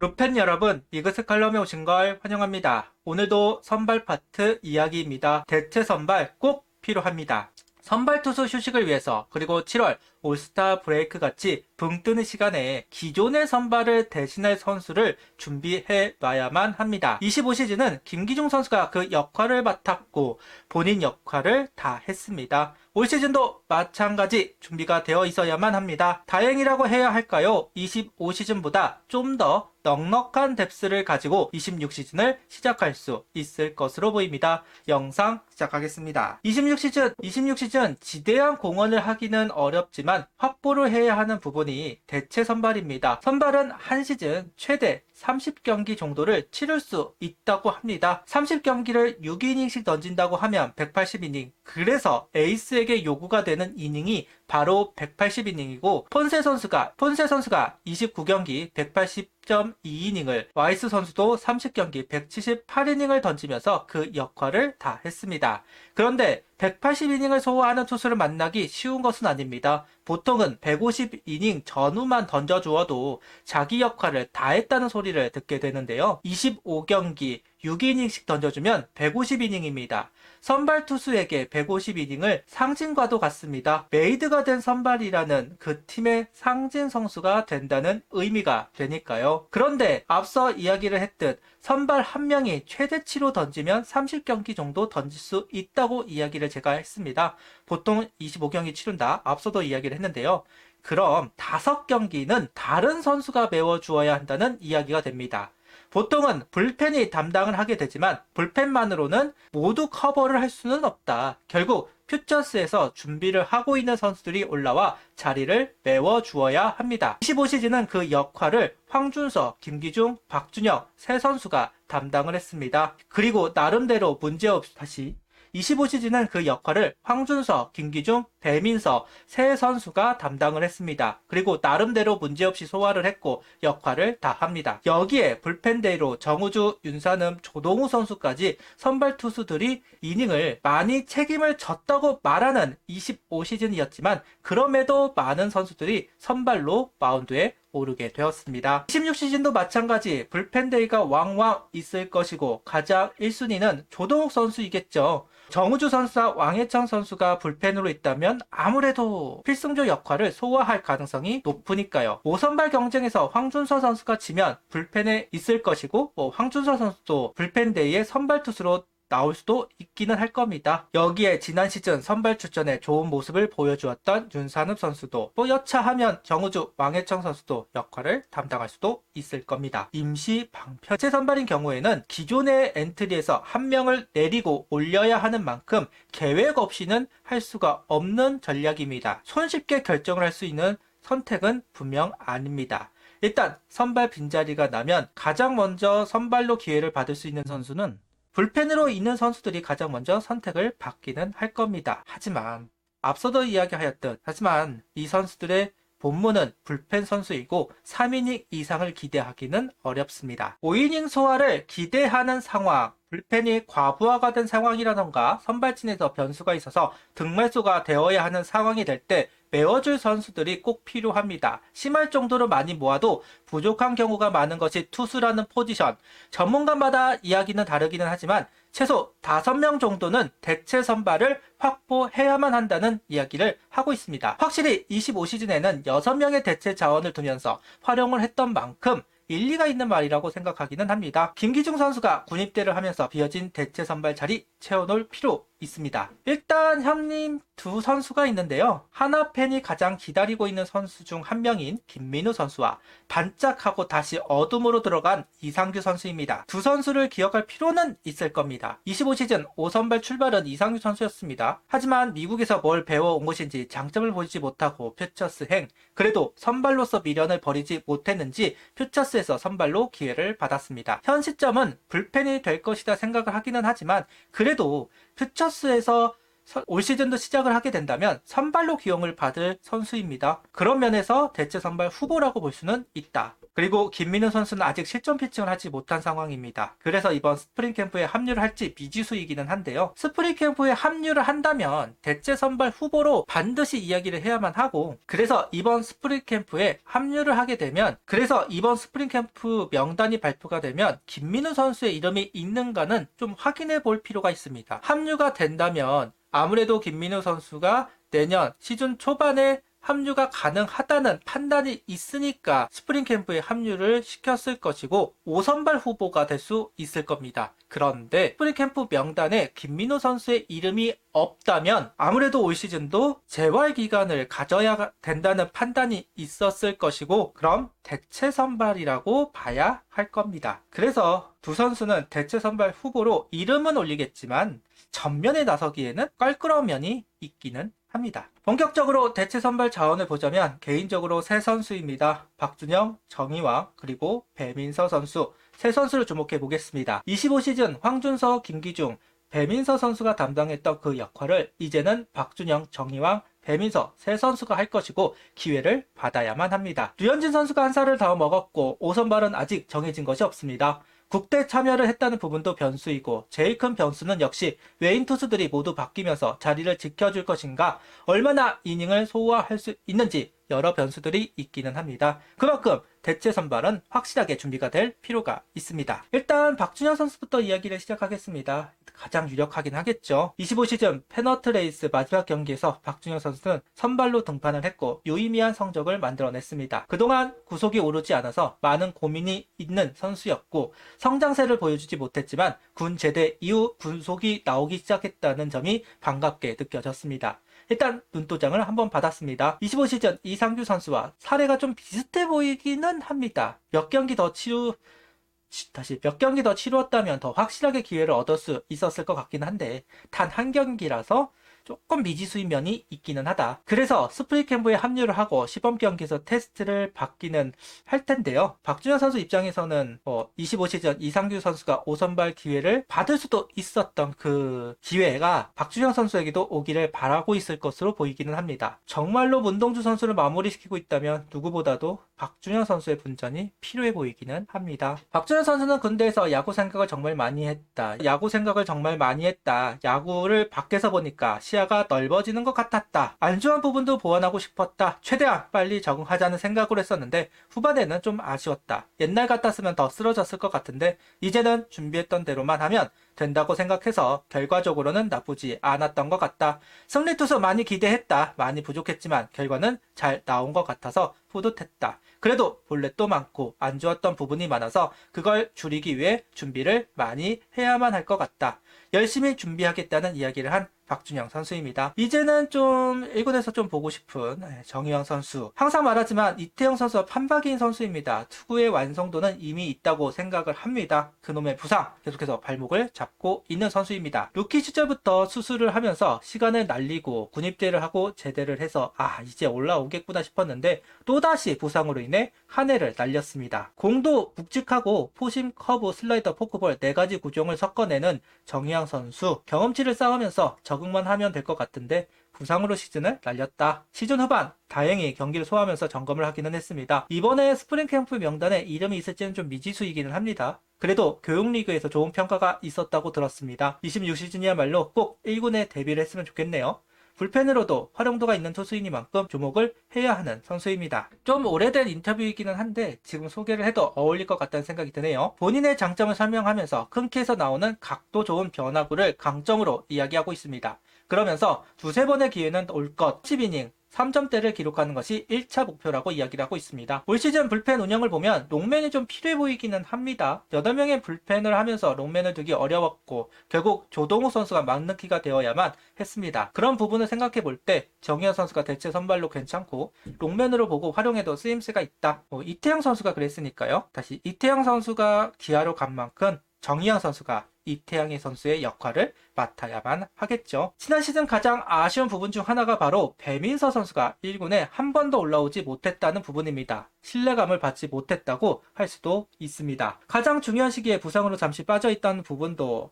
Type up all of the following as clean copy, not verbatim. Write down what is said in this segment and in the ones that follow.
루펜 여러분, 이그스 칼럼에 오신 걸 환영합니다. 오늘도 선발 파트 이야기입니다. 대체 선발 꼭 필요합니다. 선발 투수 휴식을 위해서 그리고 7월 올스타 브레이크 같이 붕 뜨는 시간에 기존의 선발을 대신할 선수를 준비해 놔야만 합니다. 25시즌은 김기중 선수가 그 역할을 맡았고 본인 역할을 다 했습니다. 올 시즌도 마찬가지 준비가 되어 있어야만 합니다. 다행이라고 해야 할까요? 25시즌보다 좀 더 넉넉한 뎁스를 가지고 26시즌을 시작할 수 있을 것으로 보입니다. 영상 시작하겠습니다. 26시즌 지대한 공헌을 하기는 어렵지만 확보를 해야 하는 부분이 대체 선발입니다. 선발은 한 시즌 최대 30경기 정도를 치를 수 있다고 합니다. 30경기를 6이닝씩 던진다고 하면 180이닝. 그래서 에이스에게 요구가 되는 이닝이 바로 180이닝이고 폰세 선수가 29경기 180.2이닝을 와이스 선수도 30경기 178이닝을 던지면서 그 역할을 다 했습니다. 그런데 180이닝을 소화하는 투수를 만나기 쉬운 것은 아닙니다. 보통은 150이닝 전후만 던져주어도 자기 역할을 다 했다는 소리를 듣게 되는데요. 25경기 6이닝씩 던져주면 150이닝입니다. 선발 투수에게 150이닝을 상징과도 같습니다. 메이드가 된 선발이라는 그 팀의 상징 선수가 된다는 의미가 되니까요. 그런데 앞서 이야기를 했듯 선발 한 명이 최대치로 던지면 30경기 정도 던질 수 있다고 이야기를 제가 했습니다. 보통 25경기 치른다. 앞서도 이야기를 했는데요. 그럼 5경기는 다른 선수가 메워주어야 한다는 이야기가 됩니다. 보통은 불펜이 담당을 하게 되지만 불펜만으로는 모두 커버를 할 수는 없다. 결국 퓨처스에서 준비를 하고 있는 선수들이 올라와 자리를 메워주어야 합니다. 25시즌은 그 역할을 황준서, 김기중, 박준혁 세 선수가 담당을 했습니다. 그리고 나름대로 문제없이 25시즌은 그 역할을 황준서, 김기중, 배민서 세 선수가 담당을 했습니다. 그리고 나름대로 문제없이 소화를 했고 역할을 다 합니다. 여기에 불펜데이로 정우주, 윤산음, 조동우 선수까지 선발 투수들이 이닝을 많이 책임을 졌다고 말하는 25시즌이었지만 그럼에도 많은 선수들이 선발로 마운드에 오르게 되었습니다. 26시즌도 마찬가지 불펜데이가 왕왕 있을 것이고 가장 1순위는 조동욱 선수이겠죠. 정우주 선수와 왕해창 선수가 불펜으로 있다면 아무래도 필승조 역할을 소화할 가능성이 높으니까요. 5선발 경쟁에서 황준서 선수가 지면 불펜에 있을 것이고 황준서 선수도 불펜데이의 선발 투수로 나올 수도 있기는 할 겁니다. 여기에 지난 시즌 선발 출전에 좋은 모습을 보여주었던 윤산읍 선수도 여차하면 정우주, 왕해청 선수도 역할을 담당할 수도 있을 겁니다. 임시 방편 제 선발인 경우에는 기존의 엔트리에서 한 명을 내리고 올려야 하는 만큼 계획 없이는 할 수가 없는 전략입니다. 손쉽게 결정을 할 수 있는 선택은 분명 아닙니다. 일단 선발 빈자리가 나면 가장 먼저 선발로 기회를 받을 수 있는 선수는 불펜으로 있는 선수들이 가장 먼저 선택을 받기는 할 겁니다. 하지만 앞서도 이야기하였듯 이 선수들의 본문은 불펜 선수이고 3이닝 이상을 기대하기는 어렵습니다. 5이닝 소화를 기대하는 상황, 불펜이 과부하가 된 상황이라던가 선발진에서 변수가 있어서 등말소가 되어야 하는 상황이 될 때 메워줄 선수들이 꼭 필요합니다. 심할 정도로 많이 모아도 부족한 경우가 많은 것이 투수라는 포지션. 전문가마다 이야기는 다르기는 하지만 최소 5명 정도는 대체 선발을 확보해야만 한다는 이야기를 하고 있습니다. 확실히 25시즌에는 6명의 대체 자원을 두면서 활용을 했던 만큼 일리가 있는 말이라고 생각하기는 합니다. 김기중 선수가 군입대를 하면서 비어진 대체 선발 자리 채워놓을 필요 있습니다. 일단 형님 두 선수가 있는데요. 하나 팬이 가장 기다리고 있는 선수 중 한 명인 김민우 선수와 반짝하고 다시 어둠으로 들어간 이상규 선수입니다. 두 선수를 기억할 필요는 있을 겁니다. 25시즌 5선발 출발은 이상규 선수였습니다. 하지만 미국에서 뭘 배워온 것인지 장점을 보이지 못하고 퓨처스 행, 그래도 선발로서 미련을 버리지 못했는지 퓨처스에서 선발로 기회를 받았습니다. 현 시점은 불펜이 될 것이다 생각을 하기는 하지만 그래도 퓨처스에서 올 시즌도 시작을 하게 된다면 선발로 기용을 받을 선수입니다. 그런 면에서 대체 선발 후보라고 볼 수는 있다. 그리고 김민우 선수는 아직 실전 피칭을 하지 못한 상황입니다. 그래서 이번 스프링 캠프에 합류를 할지 미지수이기는 한데요. 스프링 캠프에 합류를 한다면 대체 선발 후보로 반드시 이야기를 해야만 하고, 그래서 이번 스프링 캠프에 합류를 하게 되면, 그래서 이번 스프링 캠프 명단이 발표가 되면 김민우 선수의 이름이 있는가는 좀 확인해 볼 필요가 있습니다. 합류가 된다면 아무래도 김민우 선수가 내년 시즌 초반에 합류가 가능하다는 판단이 있으니까 스프링 캠프에 합류를 시켰을 것이고 5선발 후보가 될 수 있을 겁니다. 그런데 스프링 캠프 명단에 김민우 선수의 이름이 없다면 아무래도 올 시즌도 재활 기간을 가져야 된다는 판단이 있었을 것이고, 그럼 대체 선발이라고 봐야 할 겁니다. 그래서 두 선수는 대체 선발 후보로 이름은 올리겠지만 전면에 나서기에는 껄끄러운 면이 있기는 합니다. 본격적으로 대체 선발 자원을 보자면 개인적으로 세 선수입니다. 박준영, 정희왕, 그리고 배민서 선수, 세 선수를 주목해 보겠습니다. 25시즌 황준서, 김기중, 배민서 선수가 담당했던 그 역할을 이제는 박준영, 정희왕, 배민서 세 선수가 할 것이고 기회를 받아야만 합니다. 류현진 선수가 한 살을 더 먹었고 5선발은 아직 정해진 것이 없습니다. 국대 참여를 했다는 부분도 변수이고, 제일 큰 변수는 역시 외인 투수들이 모두 바뀌면서 자리를 지켜줄 것인가, 얼마나 이닝을 소화할 수 있는지 여러 변수들이 있기는 합니다. 그만큼 대체 선발은 확실하게 준비가 될 필요가 있습니다. 일단 박준영 선수부터 이야기를 시작하겠습니다. 가장 유력하긴 하겠죠. 25시즌 페너트 레이스 마지막 경기에서 박준영 선수는 선발로 등판을 했고 유의미한 성적을 만들어냈습니다. 그동안 구속이 오르지 않아서 많은 고민이 있는 선수였고 성장세를 보여주지 못했지만 군 제대 이후 구속이 나오기 시작했다는 점이 반갑게 느껴졌습니다. 일단 눈도장을 한번 받았습니다. 25시즌 이상규 선수와 사례가 좀 비슷해 보이기는 합니다. 몇 경기 더 치루었다면 더 확실하게 기회를 얻을 수 있었을 것 같긴 한데 단 한 경기라서 조금 미지수인 면이 있기는 하다. 그래서 스프링 캠프에 합류를 하고 시범 경기에서 테스트를 받기는 할 텐데요. 박준현 선수 입장에서는 25시즌 이상규 선수가 5선발 기회를 받을 수도 있었던 그 기회가 박준현 선수에게도 오기를 바라고 있을 것으로 보이기는 합니다. 정말로 문동주 선수를 마무리시키고 있다면 누구보다도 박준현 선수의 분전이 필요해 보이기는 합니다. 박준현 선수는 군대에서 야구 생각을 정말 많이 했다. 야구를 밖에서 보니까 시야가 넓어지는 것 같았다. 안주한 부분도 보완하고 싶었다. 최대한 빨리 적응하자는 생각으로 했었는데 후반에는 좀 아쉬웠다. 옛날 같았으면 더 쓰러졌을 것 같은데 이제는 준비했던 대로만 하면 된다고 생각해서 결과적으로는 나쁘지 않았던 것 같다. 승리 투수 많이 기대했다. 많이 부족했지만 결과는 잘 나온 것 같아서 뿌듯했다. 그래도 볼넷도 많고 안 좋았던 부분이 많아서 그걸 줄이기 위해 준비를 많이 해야만 할 것 같다. 열심히 준비하겠다는 이야기를 한 박준영 선수입니다. 이제는 좀 1군에서 좀 보고 싶은 정희영 선수. 항상 말하지만 이태영 선수와 판박이인 선수입니다. 투구의 완성도는 이미 있다고 생각을 합니다. 그놈의 부상 계속해서 발목을 잡고 있는 선수입니다. 루키 시절부터 수술을 하면서 시간을 날리고 군입대를 하고 제대를 해서 이제 올라오겠구나 싶었는데 또다시 부상으로 인해 한 해를 날렸습니다. 공도 묵직하고 포심, 커브, 슬라이더, 포크볼 4가지 구종을 섞어내는 정희영 선수. 경험치를 쌓으면서 적응만 하면 될 것 같은데 부상으로 시즌을 날렸다. 시즌 후반 다행히 경기를 소화하면서 점검을 하기는 했습니다. 이번에 스프링 캠프 명단에 이름이 있을지는 좀 미지수이기는 합니다. 그래도 교육리그에서 좋은 평가가 있었다고 들었습니다. 26시즌이야말로 꼭 1군에 데뷔를 했으면 좋겠네요. 불펜으로도 활용도가 있는 투수이니만큼 주목을 해야 하는 선수입니다. 좀 오래된 인터뷰이기는 한데 지금 소개를 해도 어울릴 것 같다는 생각이 드네요. 본인의 장점을 설명하면서 큰 키에서 나오는 각도 좋은 변화구를 강점으로 이야기하고 있습니다. 그러면서 두세 번의 기회는 올 것, 10이닝 3점대를 기록하는 것이 1차 목표라고 이야기를 하고 있습니다. 올 시즌 불펜 운영을 보면 롱맨이 좀 필요해 보이기는 합니다. 8명의 불펜을 하면서 롱맨을 두기 어려웠고 결국 조동욱 선수가 막느키가 되어야만 했습니다. 그런 부분을 생각해 볼 때 정희영 선수가 대체 선발로 괜찮고 롱맨으로 보고 활용해도 쓰임새가 있다. 이태영 선수가 그랬으니까요. 다시 이태영 선수가 기아로 간 만큼 정희영 선수가 이태양의 선수의 역할을 맡아야만 하겠죠. 지난 시즌 가장 아쉬운 부분 중 하나가 바로 배민서 선수가 1군에 한 번도 올라오지 못했다는 부분입니다. 신뢰감을 받지 못했다고 할 수도 있습니다. 가장 중요한 시기에 부상으로 잠시 빠져있다는 부분도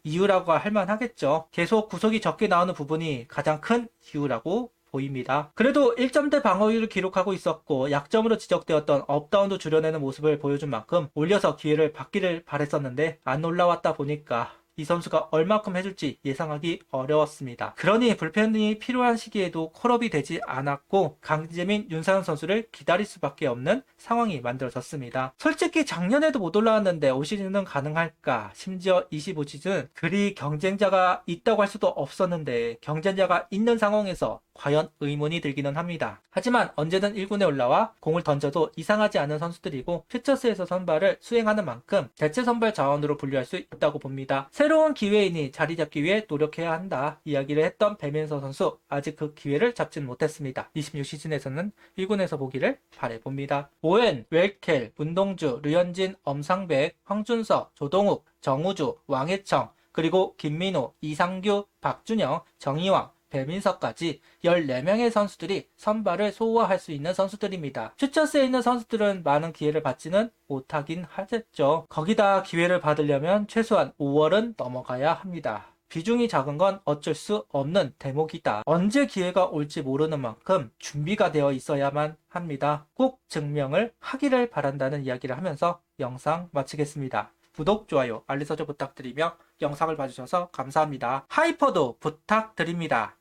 이유라고 할 만하겠죠. 계속 구속이 적게 나오는 부분이 가장 큰 이유라고 보입니다. 그래도 1점대 방어율을 기록하고 있었고 약점으로 지적되었던 업다운도 줄여내는 모습을 보여준 만큼 올려서 기회를 받기를 바랬었는데 안 올라왔다 보니까 이 선수가 얼마큼 해줄지 예상하기 어려웠습니다. 그러니 불펜이 필요한 시기에도 콜업이 되지 않았고 강재민, 윤상현 선수를 기다릴 수밖에 없는 상황이 만들어졌습니다. 솔직히 작년에도 못 올라왔는데 올 시즌은 가능할까? 심지어 25시즌 그리 경쟁자가 있다고 할 수도 없었는데 경쟁자가 있는 상황에서 과연 의문이 들기는 합니다. 하지만 언제든 1군에 올라와 공을 던져도 이상하지 않은 선수들이고 퓨처스에서 선발을 수행하는 만큼 대체 선발 자원으로 분류할 수 있다고 봅니다. 새로운 기회이니 자리 잡기 위해 노력해야 한다 이야기를 했던 배민서 선수, 아직 그 기회를 잡진 못했습니다. 26시즌에서는 1군에서 보기를 바라봅니다. 오웬, 웰켈, 문동주, 류현진, 엄상백, 황준석, 조동욱, 정우주, 왕혜청, 그리고 김민호, 이상규, 박준영, 정희왕, 배민석까지 14명의 선수들이 선발을 소화할 수 있는 선수들입니다. 퓨처스에 있는 선수들은 많은 기회를 받지는 못하긴 하겠죠. 거기다 기회를 받으려면 최소한 5월은 넘어가야 합니다. 비중이 작은 건 어쩔 수 없는 대목이다. 언제 기회가 올지 모르는 만큼 준비가 되어 있어야만 합니다. 꼭 증명을 하기를 바란다는 이야기를 하면서 영상 마치겠습니다. 구독, 좋아요, 알림 설정 부탁드리며 영상을 봐주셔서 감사합니다. 하이퍼도 부탁드립니다.